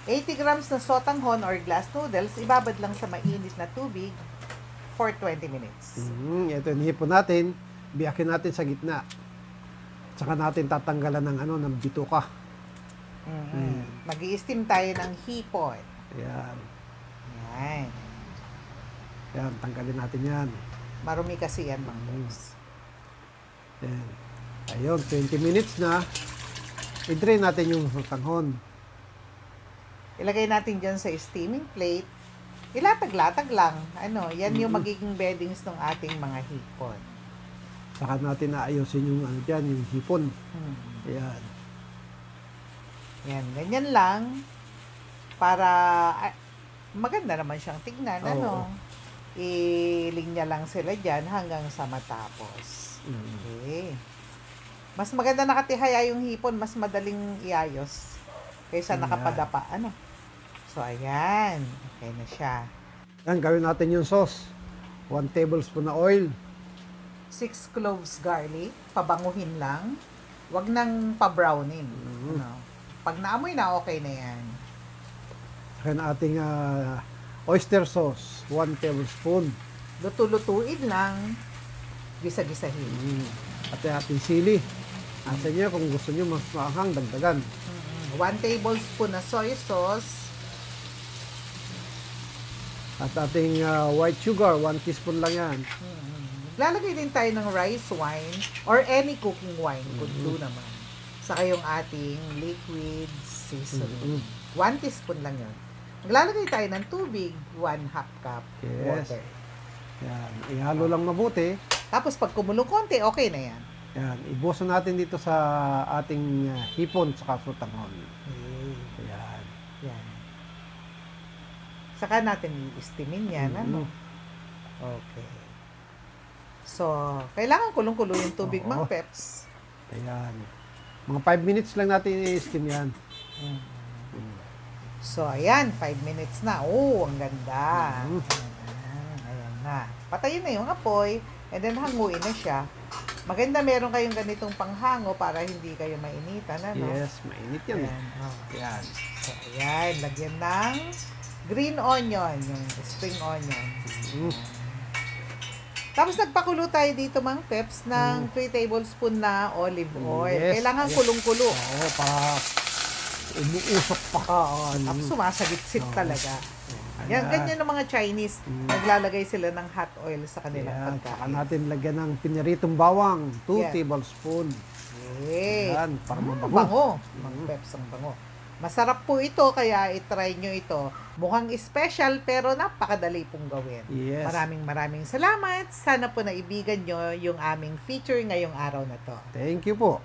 80 grams na sotanghon or glass noodles, ibabad lang sa mainit na tubig for 20 minutes. Ito yung hipon natin. Biyakin natin sa gitna. Tsaka natin tatanggalan ng ng bituka. Mag-i-steam tayo ng hipon. Ayan. Yan. Ayan, tanggalin natin yan. Marumi kasi yan, mga boss. Ayan. Ayun, 20 minutes na. I-drain natin yung sotanghon. Ilagay natin dyan sa steaming plate. Ilatag-latag lang. Yan yung magiging beddings ng ating mga hipon. Saka natin naayusin yung dyan, yung hipon. Ayan. Yan, ganyan lang. Para maganda naman siyang tignan. Ilinya lang sila dyan hanggang sa matapos. Okay. Mas maganda nakatihaya yung hipon, mas madaling iayos kaysa nakapadapa. So, ayan. Okay na siya. Yan, gawin natin yung sauce. 1 tablespoon na oil. 6 cloves garlic. Pabanguhin lang. Huwag nang pa-brownin. Pag naamoy na, okay na yan. Saka na ating oyster sauce. 1 tablespoon. Luto-lutuin lang. Gisa-gisahin. At ating sili. Asa niyo, kung gusto niyo mas maanghang, dagdagan. 1 tablespoon na soy sauce. At ating white sugar, 1 teaspoon lang yan. Lalagay din tayo ng rice wine or any cooking wine. Kundo naman. Saka yung ating liquid seasoning. 1 teaspoon lang yun. Maglalagay tayo ng tubig, 1/2 cup water. Yan, ihalo lang mabuti. Tapos pag kumulong konti, okay na yan. Yan, ibuso natin dito sa ating hipon sa sotanghon. Yan. Yan. Saka natin i-steamin yan. Okay. So, kailangan kulong-kulo yung tubig, Mang Peps. Ayan. Mga 5 minutes lang natin i-steam yan. So, ayan. 5 minutes na. Oh, ang ganda. Ayan na. Patayin na yung apoy. And then, hanguin na siya. Maganda meron kayong ganitong panghango para hindi kayo mainitan. Yes, mainit yan. Ayan. So, ayan. Lagyan ng green onion. Yung spring onion. Tapos nagpakulo tayo dito, Mang Peps, ng 3 tablespoon na olive oil. Kailangan kulong-kulo. Oo, para umuusok pa. Tapos sumasagit-sit talaga. Yan, ganyan ng mga Chinese. Naglalagay sila ng hot oil sa kanilang pagkain. Saka natin lagyan ng piniritong bawang, 2 tablespoon. Yan, para mabango. Mang Peps, ang bango. Masarap po ito, kaya itry nyo ito. Mukhang special, pero napakadali pong gawin. Yes. Maraming salamat. Sana po naibigan nyo yung aming feature ngayong araw na to. Thank you po.